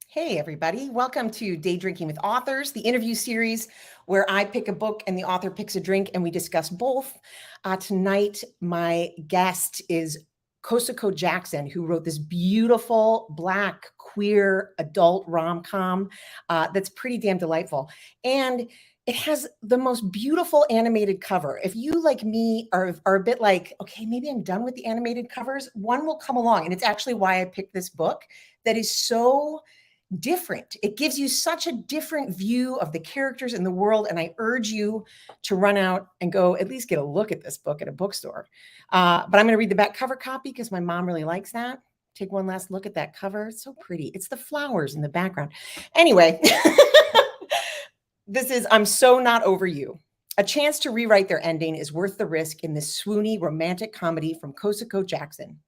Hey, everybody. Welcome to Day Drinking with Authors, the interview series where I pick a book and the author picks a drink and we discuss both. Tonight, my guest is Kosoko Jackson, who wrote this beautiful Black queer adult rom com that's pretty damn delightful. And it has the most beautiful animated cover. If you, like me, are a bit like, okay, maybe I'm done with the animated covers, one will come along. And it's actually why I picked this book that is so different. It gives you such a different view of the characters in the world. And I urge you to run out and go at least get a look at this book at a bookstore. But I'm going to read the back cover copy because my mom really likes that. Take one last look at that cover. It's so pretty. It's the flowers in the background. Anyway, this is I'm So Not Over You. A chance to rewrite their ending is worth the risk in this swoony romantic comedy from Kosoko Jackson.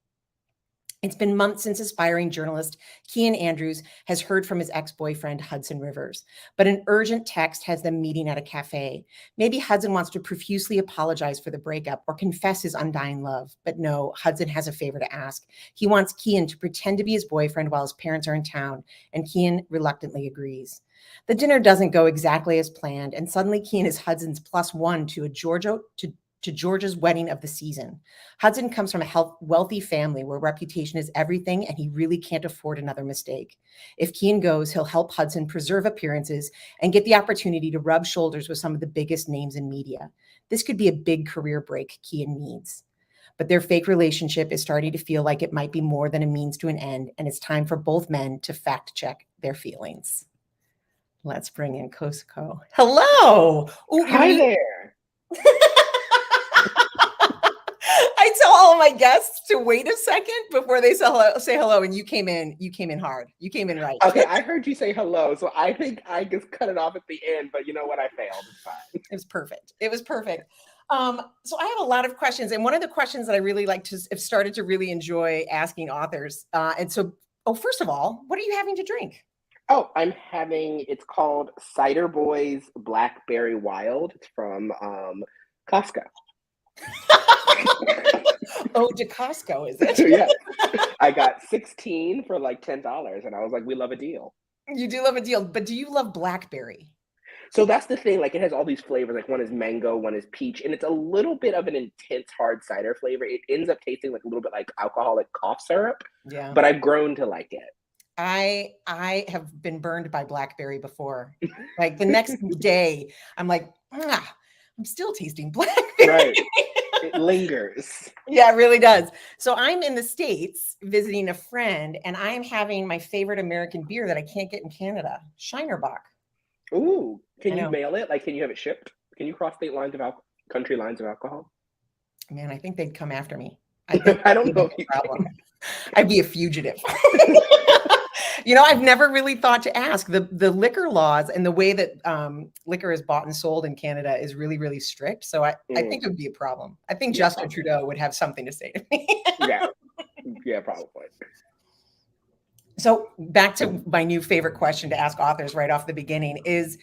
It's been months since aspiring journalist Kian Andrews has heard from his ex-boyfriend Hudson Rivers, but an urgent text has them meeting at a cafe. Maybe Hudson wants to profusely apologize for the breakup or confess his undying love, but no, Hudson has a favor to ask. He wants Kian to pretend to be his boyfriend while his parents are in town, and Kian reluctantly agrees. The dinner doesn't go exactly as planned, and suddenly Kian is Hudson's plus one to Georgia's wedding of the season. Hudson comes from a wealthy family where reputation is everything, and he really can't afford another mistake. If Kian goes, he'll help Hudson preserve appearances and get the opportunity to rub shoulders with some of the biggest names in media. This could be a big career break Kian needs. But their fake relationship is starting to feel like it might be more than a means to an end, and it's time for both men to fact check their feelings. Let's bring in Kosoko. Hello. Ooh, Hi there. I tell all my guests to wait a second before they say hello, and you came in hard. You came in right. Okay, I heard you say hello, so I think I just cut it off at the end, but you know what? I failed. It's fine. It was perfect. It was perfect. So I have a lot of questions, and one of the questions that I really like to have started to really enjoy asking authors. First of all, what are you having to drink? Oh, it's called Cider Boys Blackberry Wild. It's from Costco. Oh, to Costco, is it? Yeah. I got 16 for like $10, and I was like, we love a deal. You do love a deal, but do you love blackberry? So that's the thing, like it has all these flavors, like one is mango, one is peach, and it's a little bit of an intense hard cider flavor. It ends up tasting like a little bit like alcoholic cough syrup, Yeah. but I've grown to like it. I have been burned by blackberry before. Like the next day, I'm like, I'm still tasting blackberry. Right. It lingers. Yeah, it really does. So I'm in the States visiting a friend, and I'm having my favorite American beer that I can't get in Canada, Shinerbach. Ooh, I can you know. mail it? Like, can you have it shipped? Can you cross state lines of country lines of alcohol? Man, I think they'd come after me. I think I that'd don't be a know big if you problem. can. I'd be a fugitive. I've never really thought to ask. The liquor laws and the way that liquor is bought and sold in Canada is really, really strict. So I think it would be a problem. I think Yeah, Justin probably. Trudeau would have something to say to me. Yeah, yeah, probably. So back to my new favorite question to ask authors right off the beginning is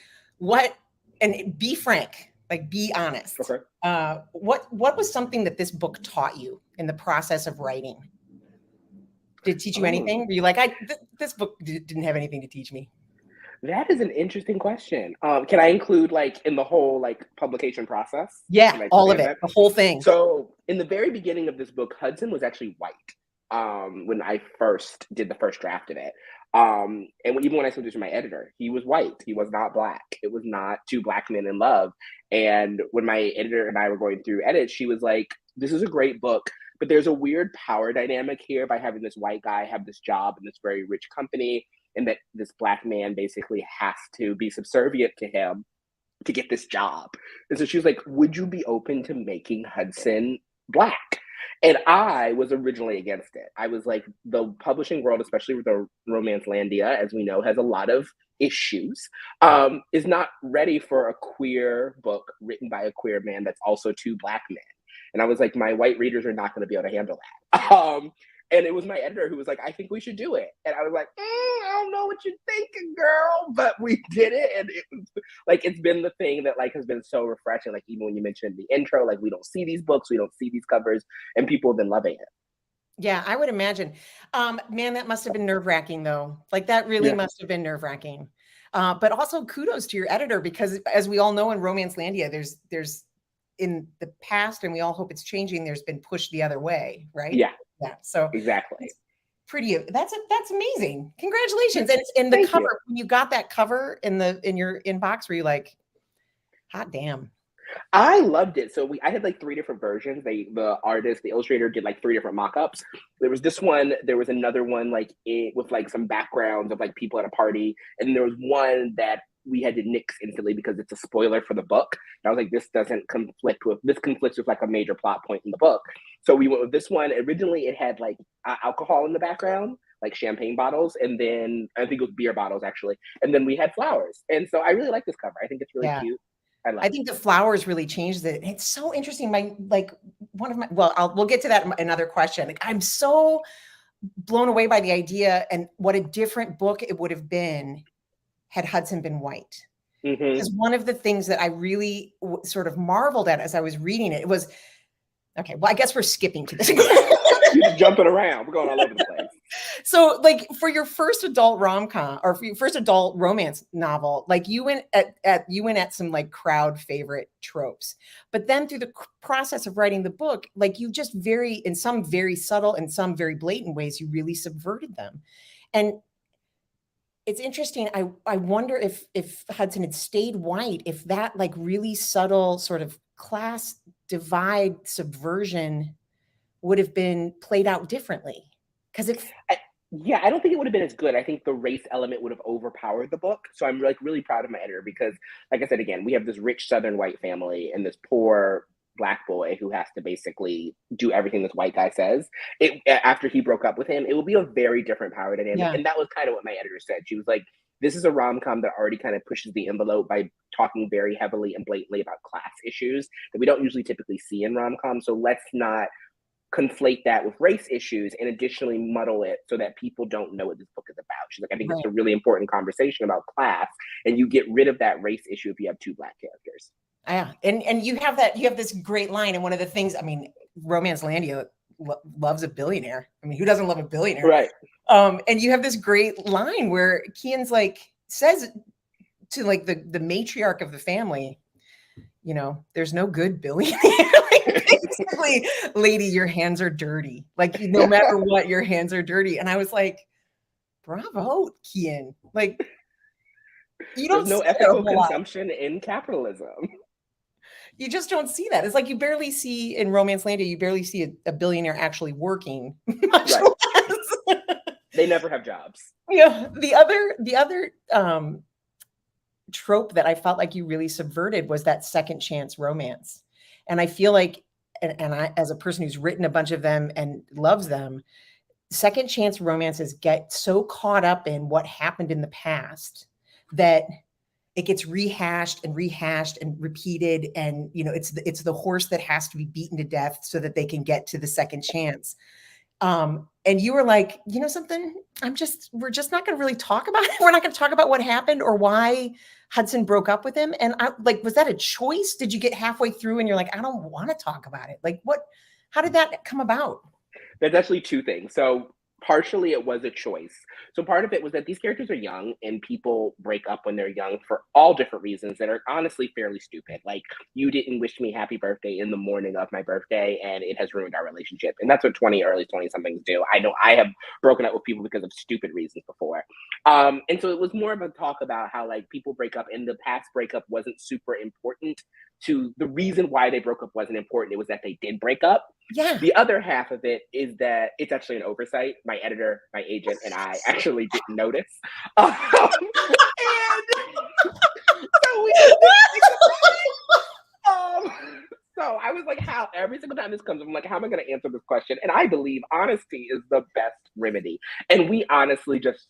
and be frank, like be honest. Okay. What was something that this book taught you in the process of writing? Did it teach you Oh, anything? Were you like, this book didn't have anything to teach me? that is an interesting question. Can I include like in the whole like publication process? Yeah, Can I all say of it, that? the whole thing. So in the very beginning of this book, Hudson was actually white. When I first did the first draft of it. And even when I sent it to my editor, he was white. He was not black. It was not two black men in love. And when my editor and I were going through edits, she was like, "This is a great book, but there's a weird power dynamic here by having this white guy have this job in this very rich company, and that this black man basically has to be subservient to him to get this job." And so she was like, "Would you be open to making Hudson black?" And I was originally against it. I was like, the publishing world, especially with the Romance Landia, as we know, has a lot of issues, is not ready for a queer book written by a queer man that's also two black men. And I was like, my white readers are not going to be able to handle that. And it was my editor who was like, "I think we should do it." And I was like, "I don't know what you're thinking, girl," but we did it. And it was like, it's been the thing that like has been so refreshing. Like even when you mentioned the intro, like we don't see these books, we don't see these covers, and people have been loving it. Yeah, I would imagine. Man, that must have been nerve-wracking though. Like that really Yeah. must have been nerve-wracking. But also kudos to your editor because as we all know in Romance Landia, there's in the past, and we all hope it's changing, there's been pushed the other way, right? Yeah, Yeah. So exactly. that's pretty that's amazing. Congratulations. And in the Thank you. cover, when you got that cover in your inbox, were you like, hot damn. I loved it. So I had like three different versions. The artist, the illustrator did like three different mock-ups. There was this one, there was another one like with like some backgrounds of like people at a party, and there was one that we had to nix instantly because it's a spoiler for the book. And I was like, this conflicts with like a major plot point in the book. So we went with this one. Originally it had like alcohol in the background, like champagne bottles, and then I think it was beer bottles actually. And then we had flowers. And so I really like this cover. I think it's really Yeah. cute. I love I it. think the flowers really changed it. It's so interesting. We'll get to that in another question. Like, I'm so blown away by the idea and what a different book it would have been had Hudson been white. Because one of the things that I really sort of marveled at as I was reading it, was, okay, well, I guess we're skipping to this. You're just jumping around. We're going all over the place. So, like, for your first adult rom-com or for your first adult romance novel, like you went at some like crowd favorite tropes, but then through the process of writing the book, like you just in some very subtle and some very blatant ways, you really subverted them. And it's interesting. I wonder if Hudson had stayed white, if that like really subtle sort of class divide subversion would have been played out differently. Because it's Yeah, I don't think it would have been as good. I think the race element would have overpowered the book. So I'm like really proud of my editor because, like I said, again, we have this rich Southern white family and this poor black boy who has to basically do everything this white guy says. After he broke up with him, it will be a very different power dynamic. yeah. And that was kind of what my editor said. She was like, "This is a rom com that already kind of pushes the envelope by talking very heavily and blatantly about class issues that we don't usually typically see in rom com. So let's not conflate that with race issues and additionally muddle it so that people don't know what this book is about." She's like, "I think Right. it's a really important conversation about class, and you get rid of that race issue if you have two black characters." Yeah. And you have this great line. And one of the things, I mean, Romance Landia loves a billionaire. I mean, who doesn't love a billionaire? Right. And you have this great line where Kian's like says to like the matriarch of the family, you know, there's no good billionaire. Like, basically, lady, your hands are dirty. Like, no matter what, your hands are dirty. And I was like, bravo, Kian. Like, you don't There's no see it a ethical whole lot. consumption in capitalism. You just don't see that. It's like you barely see in Romance Landia, you barely see a billionaire actually working. Much Right. less. They never have jobs. Yeah. The other trope that I felt like you really subverted was that second chance romance. And I feel like, and I, as a person who's written a bunch of them and loves them, second chance romances get so caught up in what happened in the past that it gets rehashed and repeated. And, you know, it's the horse that has to be beaten to death so that they can get to the second chance. And you were like, you know something, we're just not going to really talk about it. We're not going to talk about what happened or why Hudson broke up with him. And I like, was that a choice? Did you get halfway through and you're like, I don't want to talk about it? Like how did that come about? There's actually two things. So partially it was a choice. So part of it was that these characters are young and people break up when they're young for all different reasons that are honestly fairly stupid. Like, you didn't wish me happy birthday in the morning of my birthday and it has ruined our relationship. And that's what early 20 somethings do. I know I have broken up with people because of stupid reasons before. And so it was more of a talk about how like people break up and the past breakup wasn't super important to the reason why they broke up wasn't important. It was that they did break up. Yeah. The other half of it is that it's actually an oversight. My editor, my agent, and I actually didn't notice. And so we just didn't think about it. So I was like, how every single time this comes, I'm like, how am I going to answer this question? And I believe honesty is the best remedy. And we honestly just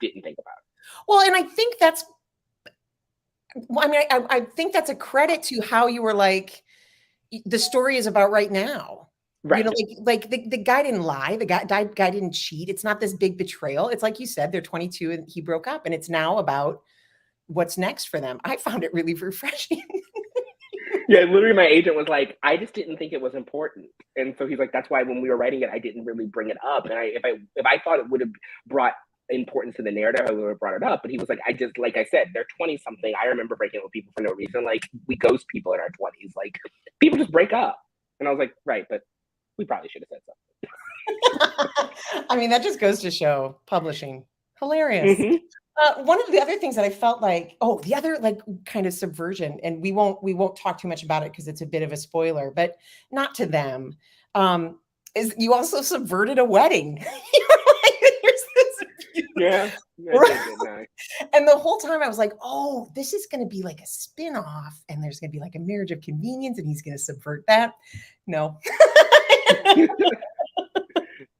didn't think about it. Well, and I think that's, I mean, I think that's a credit to how you were like, the story is about right now. Right. You know, like the guy didn't lie. The guy didn't cheat. It's not this big betrayal. It's like you said, they're 22 and he broke up, and it's now about what's next for them. I found it really refreshing. Yeah, literally my agent was like, I just didn't think it was important. And so he's like, that's why when we were writing it, I didn't really bring it up. And if I thought it would have brought importance to the narrative, I would have brought it up. But he was like, I just, like I said, they're 20 something. I remember breaking up with people for no reason. Like, we ghost people in our 20s. Like, people just break up. And I was like, right, but we probably should have said something. I mean, that just goes to show publishing. Hilarious. Mm-hmm. One of the other things that I felt like, the other like kind of subversion, and we won't talk too much about it because it's a bit of a spoiler, but not to them, is you also subverted a wedding. Yeah. And the whole time I was like, oh, this is going to be like a spin-off, and there's going to be like a marriage of convenience, and he's going to subvert that. No.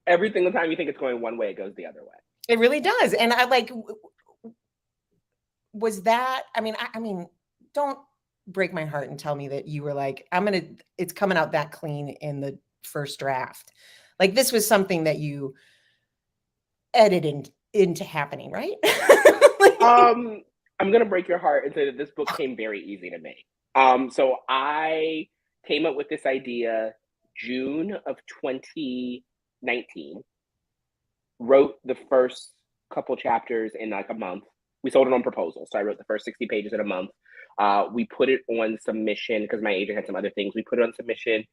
Every single time you think it's going one way, it goes the other way. It really does. And I like, was that, I mean, don't break my heart and tell me that you were like, it's coming out that clean in the first draft. Like, this was something that you edited into happening, right? I'm going to break your heart and say that this book came very easy to me. So I came up with this idea June of 2019, wrote the first couple chapters in like a month. We sold it on proposal. So I wrote the first 60 pages in a month. We put it on submission because my agent had some other things. We put it on submission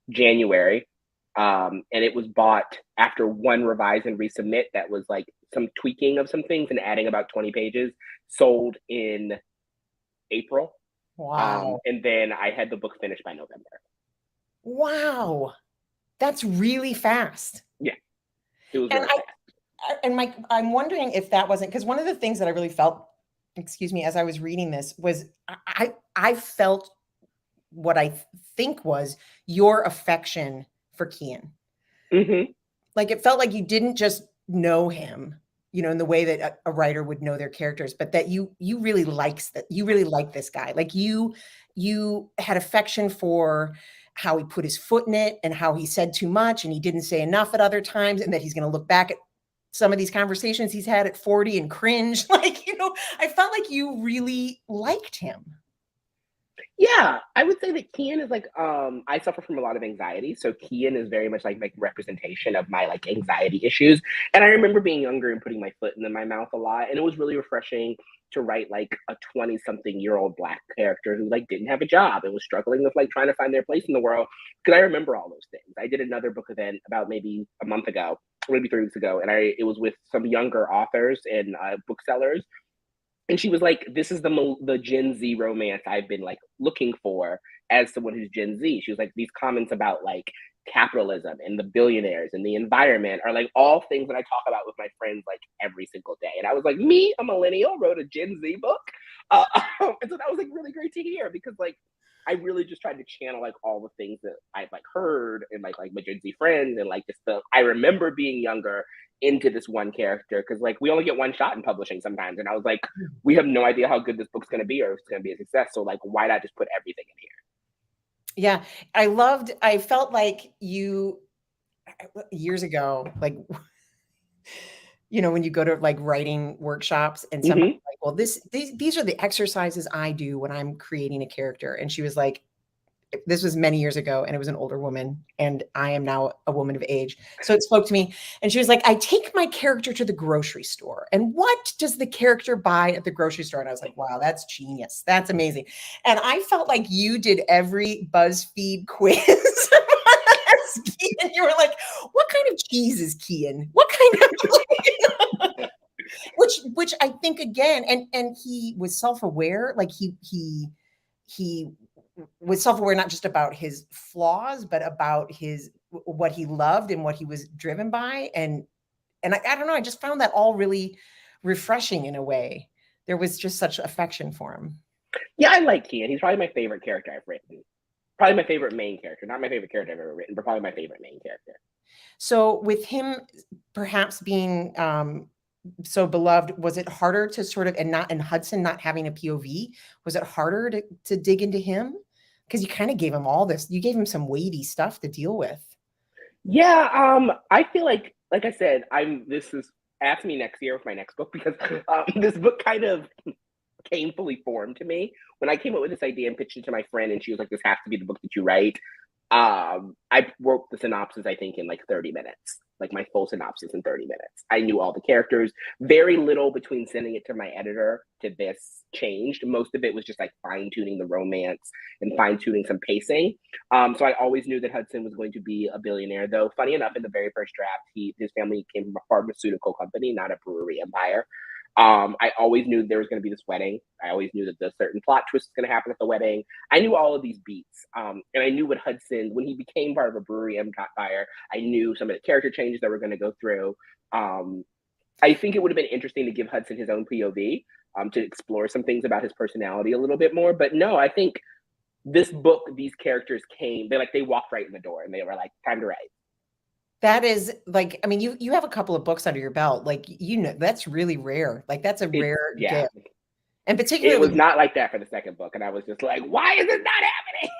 January. And it was bought after one revise and resubmit that was like some tweaking of some things and adding about 20 pages, sold in April. Wow. And then I had the book finished by November. Wow. That's really fast. Yeah. It was really fast. And Mike, I'm wondering if that wasn't, because one of the things that I really felt, as I was reading this was I felt what I think was your affection for Kian. Mm-hmm. Like, it felt like you didn't just know him, in the way that a writer would know their characters, but that you really like this guy. Like, you had affection for how he put his foot in it and how he said too much and he didn't say enough at other times, and that he's going to look back at some of these conversations he's had at 40 and cringe. Like, I felt like you really liked him. Yeah, I would say that Kian is like, I suffer from a lot of anxiety. So Kian is very much like representation of my like anxiety issues. And I remember being younger and putting my foot in my mouth a lot. And it was really refreshing to write like a 20-something-year-old Black character who like didn't have a job and was struggling with like trying to find their place in the world. Because I remember all those things. I did another book event about maybe a month ago, maybe 3 weeks ago. And it was with some younger authors and booksellers. And she was like, this is the Gen Z romance I've been like looking for as someone who's Gen Z. She was like, these comments about like capitalism and the billionaires and the environment are like all things that I talk about with my friends like every single day. And I was like, me, a millennial, wrote a Gen Z book. And so that was like really great to hear because like I really just tried to channel like all the things that I've like heard and like my Gen Z friends and like just I remember being younger into this one character because like we only get one shot in publishing sometimes, and I was like, we have no idea how good this book's going to be or if it's going to be a success, so like why not just put everything in here? Yeah, I felt like you years ago, like when you go to like writing workshops and somebody's like, well, these are the exercises I do when I'm creating a character, and she was like, this was many years ago, and it was an older woman, and I am now a woman of age. So it spoke to me. And she was like, I take my character to the grocery store. And what does the character buy at the grocery store? And I was like, wow, that's genius. That's amazing. And I felt like you did every BuzzFeed quiz. And you were like, what kind of cheese is Kian? What kind of which I think again, and he was self-aware, like he was self-aware not just about his flaws, but about what he loved and what he was driven by. And I don't know, I just found that all really refreshing in a way. There was just such affection for him. Yeah, I like Kian. He's probably my favorite character I've written. Probably my favorite main character. Not my favorite character I've ever written, but probably my favorite main character. So with him perhaps being so beloved, was it harder to sort of, and Hudson not having a POV, was it harder to dig into him? Because you kind of gave him all this, you gave him some weighty stuff to deal with. Yeah, I feel like I said, ask me next year with my next book, because this book kind of came fully formed to me. When I came up with this idea and pitched it to my friend, and she was like, "This has to be the book that you write." I wrote the synopsis, I think, in like 30 minutes, like my full synopsis in 30 minutes. I knew all the characters. Very little between sending it to my editor to this changed. Most of it was just like fine tuning the romance and fine tuning some pacing. So I always knew that Hudson was going to be a billionaire, though funny enough, in the very first draft, his family came from a pharmaceutical company, not a brewery empire. I always knew there was going to be this wedding. I always knew that the certain plot twist was going to happen at the wedding. I knew all of these beats. And I knew what Hudson, when he became part of a brewery empire, I knew some of the character changes that were going to go through. I think it would have been interesting to give Hudson his own POV, to explore some things about his personality a little bit more. But no, I think this book, these characters came, they walked right in the door and they were like, time to write. That is like, I mean, you have a couple of books under your belt. Like, that's really rare. Like, that's a rare gift. And particularly, it was not like that for the second book. And I was just like, why is it not happening?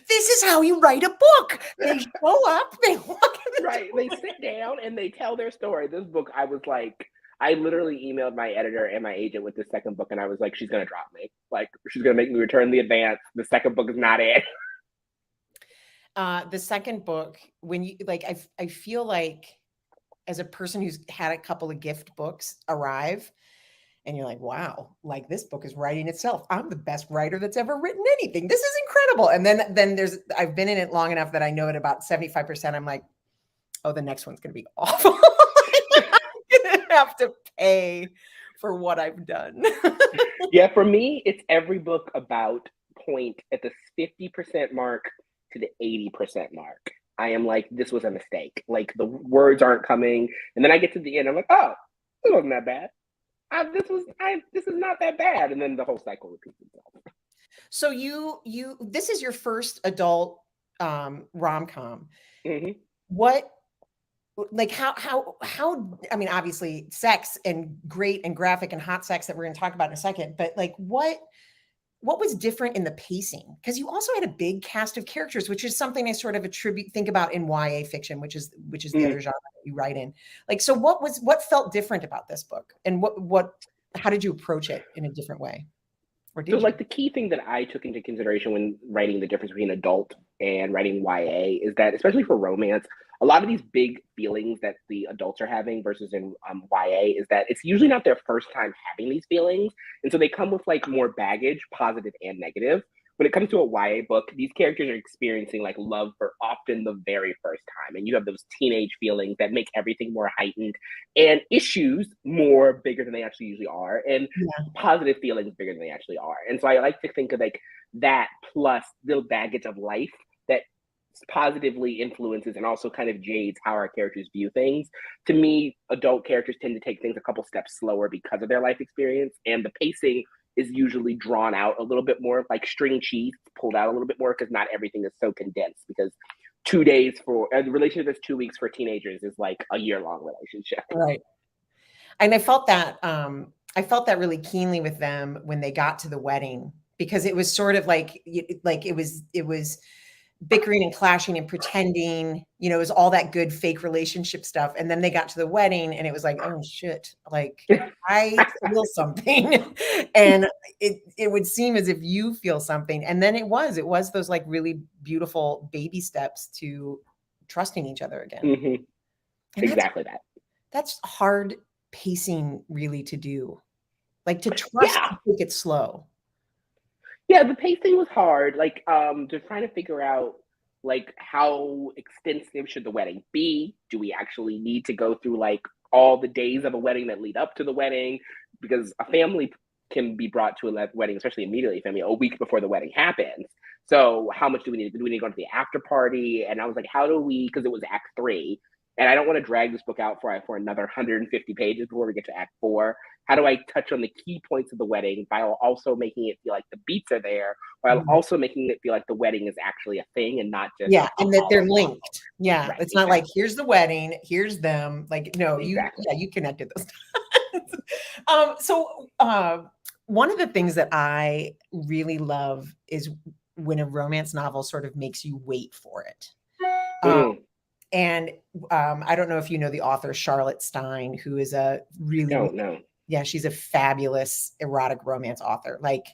This is how you write a book. They show up, they walk in the right. They sit down and they tell their story. This book, I was like, I literally emailed my editor and my agent with the second book, and I was like, she's going to drop me. Like, she's going to make me return the advance. The second book is not it. The second book, when you like, I feel like as a person who's had a couple of gift books arrive, and you're like, wow, like this book is writing itself. I'm the best writer that's ever written anything. This is incredible. And then I've been in it long enough that I know at about 75%, I'm like, oh, the next one's going to be awful. I'm going to have to pay for what I've done. Yeah, for me, it's every book about point at the 50% mark to the 80% mark. I am like, this was a mistake. Like, the words aren't coming. And then I get to the end, I'm like, oh, it wasn't that bad. This is not that bad. And then the whole cycle repeats itself. So this is your first adult rom-com. Mm-hmm. What, like, how, I mean, obviously sex and great and graphic and hot sex that we're going to talk about in a second, but like, what was different in the pacing? Because you also had a big cast of characters, which is something I sort of think about in YA fiction, which is the other genre that you write in. Like, so what felt different about this book, and how did you approach it in a different way? Or did so you? like the key thing that I took into consideration when writing the difference between adult and writing YA is that, especially for romance, a lot of these big feelings that the adults are having versus in YA is that it's usually not their first time having these feelings. And so they come with like more baggage, positive and negative. When it comes to a YA book, these characters are experiencing like love for often the very first time. And you have those teenage feelings that make everything more heightened and issues more bigger than they actually usually are. And positive feelings bigger than they actually are. And so I like to think of like that plus the baggage of life that positively influences and also kind of jades how our characters view things. To me, adult characters tend to take things a couple steps slower because of their life experience, and the pacing is usually drawn out a little bit more, like string cheese, pulled out a little bit more, because not everything is so condensed. Because 2 days for a relationship that's 2 weeks for teenagers is like a year-long relationship. Right. And I felt that really keenly with them when they got to the wedding, because it was sort of like it was bickering and clashing and pretending, it was all that good fake relationship stuff. And then they got to the wedding and it was like, oh shit, like I feel something. And it would seem as if you feel something. And then it was those like really beautiful baby steps to trusting each other again. Mm-hmm. And exactly that's hard pacing really to do, like to trust to take it slow. Yeah, the pacing was hard. Like, just trying to figure out like how extensive should the wedding be? Do we actually need to go through like all the days of a wedding that lead up to the wedding? Because a family can be brought to a wedding, especially immediately, family a week before the wedding happens. So how much do we need? Do we need to go to the after party? And I was like, how do we? Because it was Act 3, and I don't want to drag this book out for another 150 pages before we get to Act 4. How do I touch on the key points of the wedding while also making it feel like the beats are there, while also making it feel like the wedding is actually a thing and not just and that they're linked. Yeah, right, it's not like here's the wedding, here's them. Like no, you connected those. So one of the things that I really love is when a romance novel sort of makes you wait for it. And I don't know if you know the author Charlotte Stein, who is a really Yeah, she's a fabulous erotic romance author, like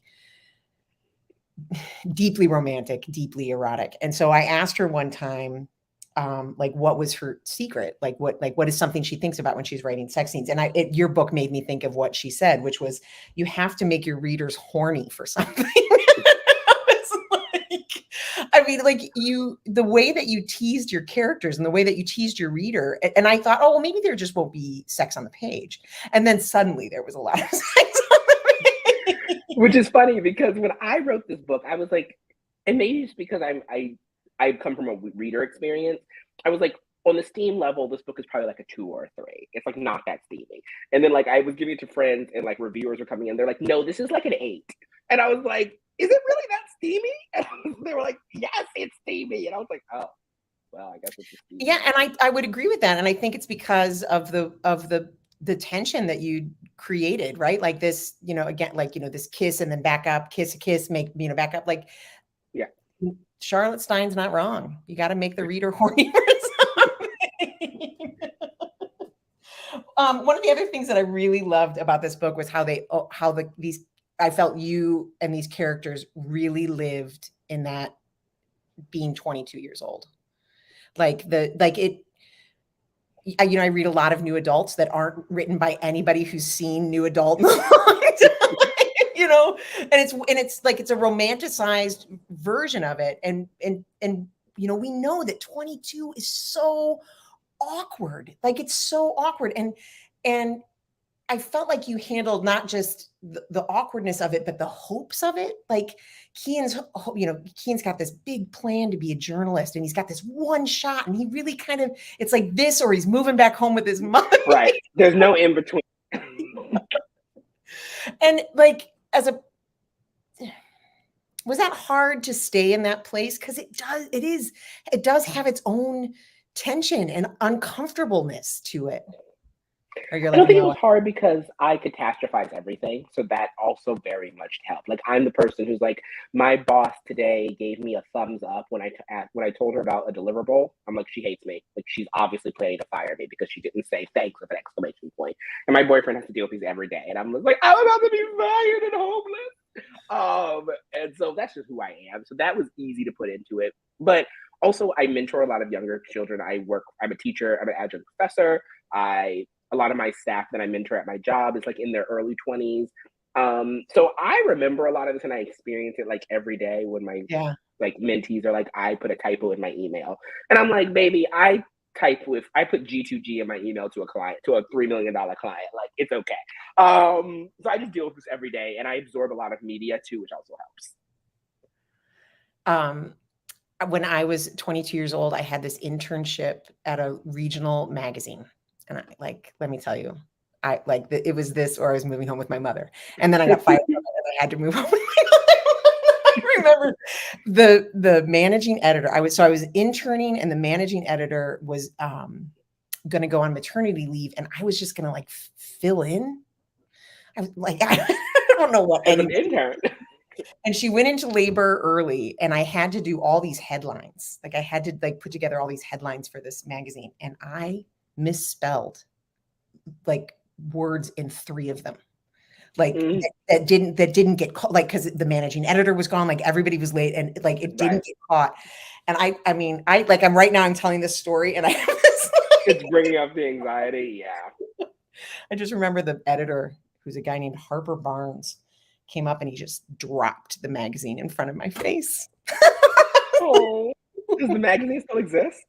deeply romantic, deeply erotic. And so I asked her one time, like, what was her secret? What is something she thinks about when she's writing sex scenes? And your book made me think of what she said, which was, you have to make your readers horny for something. I mean, like the way that you teased your characters and the way that you teased your reader. And I thought, oh, well, maybe there just won't be sex on the page. And then suddenly there was a lot of sex on the page. Which is funny because when I wrote this book, I was like, and maybe it's because I come from a reader experience. I was like, on the steam level, this book is probably like a 2 or a 3. It's like not that steamy. And then like I was giving it to friends and like reviewers were coming in. They're like, no, this is like an 8. And I was like, is it really that steamy? And they were like, yes, it's steamy. And I was like, oh, well, I guess it's just steamy. Yeah, and I would agree with that. And I think it's because of the tension that you created, right? Like this, again, like, this kiss and then back up, kiss, make, back up. Like, yeah, Charlotte Stein's not wrong. You got to make the reader horny for something. One of the other things that I really loved about this book was I felt you and these characters really lived in that being 22 years old. I read a lot of new adults that aren't written by anybody who's seen new adult, and it's a romanticized version of it. And we know that 22 is so awkward. Like, it's so awkward. And I felt like you handled not just the awkwardness of it, but the hopes of it. Like Kian's got this big plan to be a journalist, and he's got this one shot, and he really it's like this, or he's moving back home with his mother. Right. There's no in between. And like, was that hard to stay in that place? Because it does have its own tension and uncomfortableness to it. I don't think it was hard because I catastrophize everything. So that also very much helped. Like, I'm the person who's like, my boss today gave me a thumbs up when I told her about a deliverable. I'm like, she hates me. Like, she's obviously planning to fire me because she didn't say thanks with an exclamation point. And my boyfriend has to deal with these every day. And I'm like, I'm about to be fired and homeless. And so that's just who I am. So that was easy to put into it. But also, I mentor a lot of younger children. I'm a teacher. I'm an adjunct professor. A lot of my staff that I mentor at my job is like in their early 20s. So I remember a lot of this, and I experience it like every day when my like mentees are like, I put a typo in my email. And I'm like, baby, I put G2G in my email to a client, to a $3 million client. Like, it's okay. So I just deal with this every day, and I absorb a lot of media too, which also helps. When I was 22 years old, I had this internship at a regional magazine. And let me tell you, it was this, or I was moving home with my mother. And then I got fired and I had to move home with my mother. I remember the managing editor. I was interning, and the managing editor was going to go on maternity leave, and I was just going to fill in. I was like, I don't know what. As an intern. And she went into labor early, and I had to do all these headlines. Like, I had to put together all these headlines for this magazine, and I misspelled words in 3 of them, that didn't get caught, because the managing editor was gone, everybody was late, and it didn't get caught. And I'm right now, I'm telling this story, and I have this, it's bringing up the anxiety. Yeah. I just remember the editor, who's a guy named Harper Barnes, came up and he just dropped the magazine in front of my face. Oh, does the magazine still exist?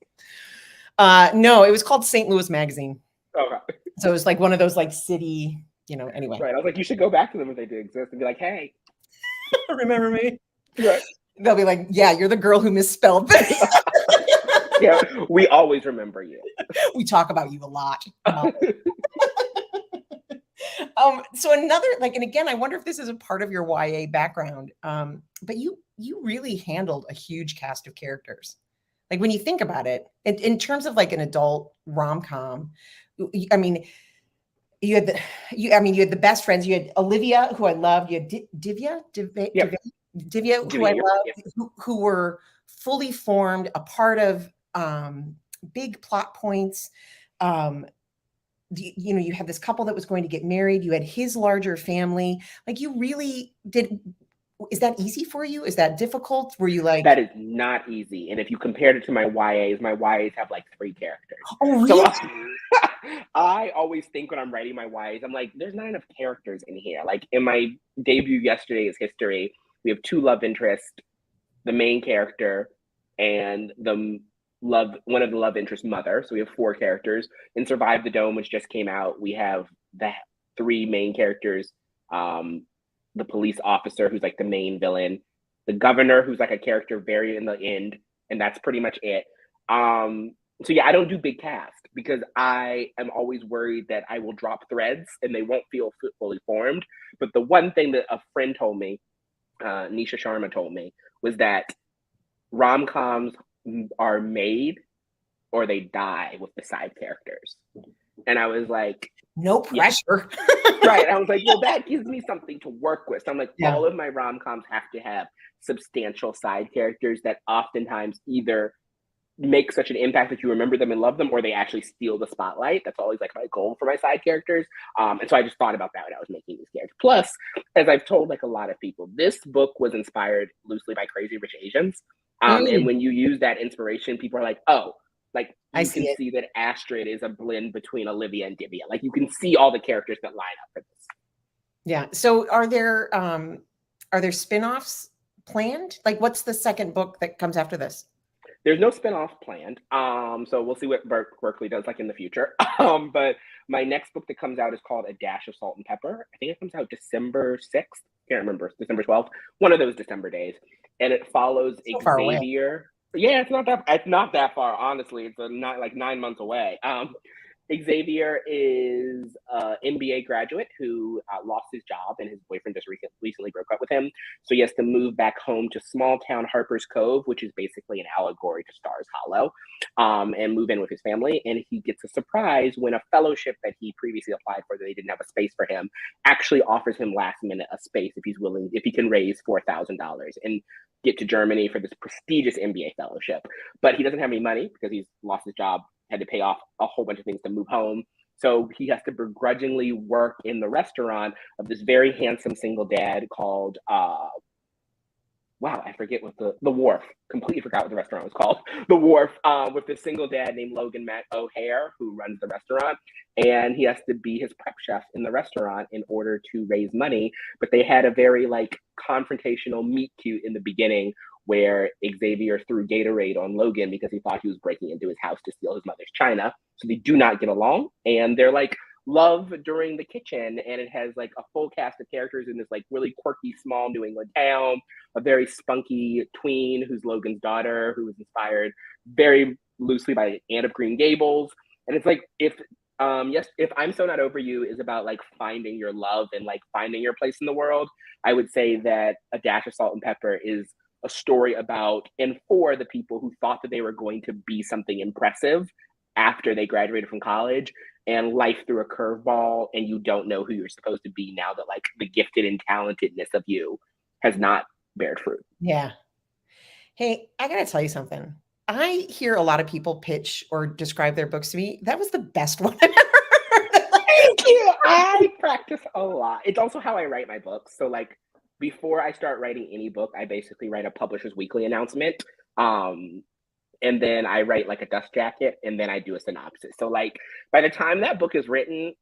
No, it was called St. Louis Magazine. Okay. So it was one of those city, anyway. Right. I was like, you should go back to them if they do exist and be like, hey. Remember me? Right. They'll be like, yeah, you're the girl who misspelled this. Yeah, we always remember you. We talk about you a lot. So another, and again, I wonder if this is a part of your YA background, but you really handled a huge cast of characters. Like, when you think about it, in terms of an adult rom-com, I mean, you had the best friends. You had Olivia, who I loved. You had Divya, who I loved, who were fully formed, a part of big plot points. you had this couple that was going to get married. You had his larger family. Like you really did. Is that easy for you? Is that difficult? Were you like, That is not easy. And if you compared it to my YAs have like 3 characters. oh, So really? I always think when I'm writing my YAs, I'm like, there's not enough characters in here. Like in my debut, Yesterday is History, we have 2 love interests, the main character and one of the love interest mother. So we have 4 characters. In Survive the Dome, which just came out, we have the 3 main characters. The police officer, who's like the main villain, the governor, who's like a character very in the end, and that's pretty much it. So yeah, I don't do big cast because I am always worried that I will drop threads and they won't feel fully formed. But the one thing that a friend told me, Nisha Sharma told me, was that rom-coms are made or they die with the side characters. And I was like, No pressure. right. I was like, well, that gives me something to work with. So I'm like, Yeah. all of my rom-coms have to have substantial side characters that oftentimes either make such an impact that you remember them and love them, or they actually steal the spotlight. That's always like my goal for my side characters. And so I just thought about that when I was making these characters. Plus, as I've told like a lot of people, this book was inspired loosely by Crazy Rich Asians. And when you use that inspiration, people are like, oh, like you can see that Astrid is a blend between Olivia and Divya. Like you can see all the characters that line up for this. Yeah. So are there spin-offs planned? Like what's the second book that comes after this? There's no spinoff planned. So we'll see what Berkeley does like in the future. But my next book that comes out is called A Dash of Salt and Pepper. I think it comes out December 6th. Can't remember, December 12th. One of those December days. And it follows Xavier. Yeah, it's not that far, honestly. It's not like 9 months away. Xavier is an MBA graduate who lost his job and his boyfriend just recently broke up with him. So he has to move back home to small town Harper's Cove, which is basically an allegory to Stars Hollow, and move in with his family. And he gets a surprise when a fellowship that he previously applied for that they didn't have a space for him actually offers him last minute a space if he can raise $4,000 and get to Germany for this prestigious MBA fellowship. But he doesn't have any money because he's lost his job, had to pay off a whole bunch of things to move home. So he has to begrudgingly work in the restaurant of this very handsome single dad called, I forget what the Wharf. Completely forgot what the restaurant was called. The Wharf, with this single dad named Logan Matt O'Hare, who runs the restaurant. And he has to be his prep chef in the restaurant in order to raise money. But they had a very like confrontational meet cute in the beginning where Xavier threw Gatorade on Logan because he thought he was breaking into his house to steal his mother's china. So they do not get along. And they're like love during the kitchen. And it has like a full cast of characters in this like really quirky, small New England town, a very spunky tween who's Logan's daughter, who was inspired very loosely by Anne of Green Gables. And it's like, if I'm So Not Over You is about like finding your love and like finding your place in the world, I would say that A Dash of Salt and Pepper is a story about and for the people who thought that they were going to be something impressive after they graduated from college and life threw a curveball and you don't know who you're supposed to be now that like the gifted and talentedness of you has not bared fruit. Yeah. Hey, I gotta tell you something. I hear a lot of people pitch or describe their books to me. That was the best one I've ever heard. Thank you. I practice a lot. It's also how I write my books. So like before I start writing any book, I basically write a Publisher's Weekly announcement. And then I write like a dust jacket and then I do a synopsis. So like by the time that book is written,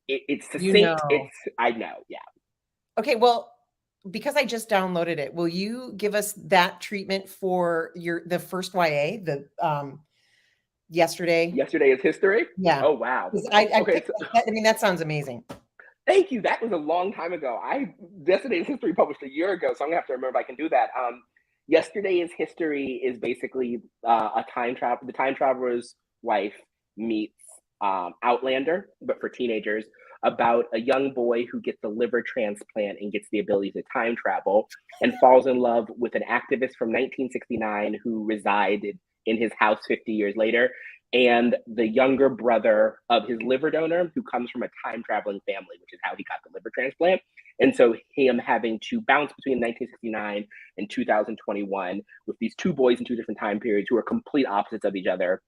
it's succinct. I know. Yeah. Okay. Well, because I just downloaded it, will you give us that treatment for the first YA, the Yesterday? Yesterday is History? Yeah. Oh, wow. Okay. That sounds amazing. Thank you. That was a long time ago. Yesterday is History published a year ago, so I'm gonna have to remember if I can do that. Yesterday is History is basically the time traveler's wife meets Outlander, but for teenagers, about a young boy who gets a liver transplant and gets the ability to time travel and falls in love with an activist from 1969 who resided in his house 50 years later, and the younger brother of his liver donor who comes from a time traveling family, which is how he got the liver transplant. And so him having to bounce between 1969 and 2021 with these two boys in two different time periods who are complete opposites of each other.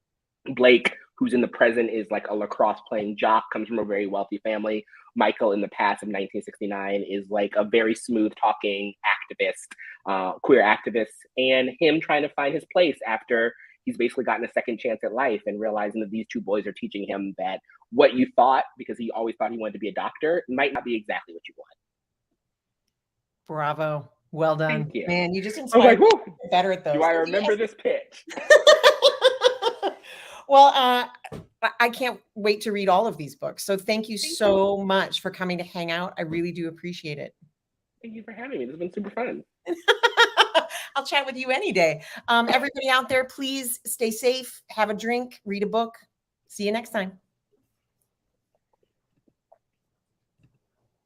Blake, who's in the present is like a lacrosse playing jock, comes from a very wealthy family. Michael in the past of 1969 is like a very smooth talking activist, queer activist, and him trying to find his place after he's basically gotten a second chance at life and realizing that these two boys are teaching him that what you thought, because he always thought he wanted to be a doctor, might not be exactly what you want. Bravo. Well done. Thank you. Man, you just I was inspired like, me to get better at those. do I remember this pitch? Well, I can't wait to read all of these books. So thank you so much for coming to hang out. I really do appreciate it. Thank you for having me. This has been super fun. I'll chat with you any day. Everybody out there, please stay safe, have a drink, read a book. See you next time.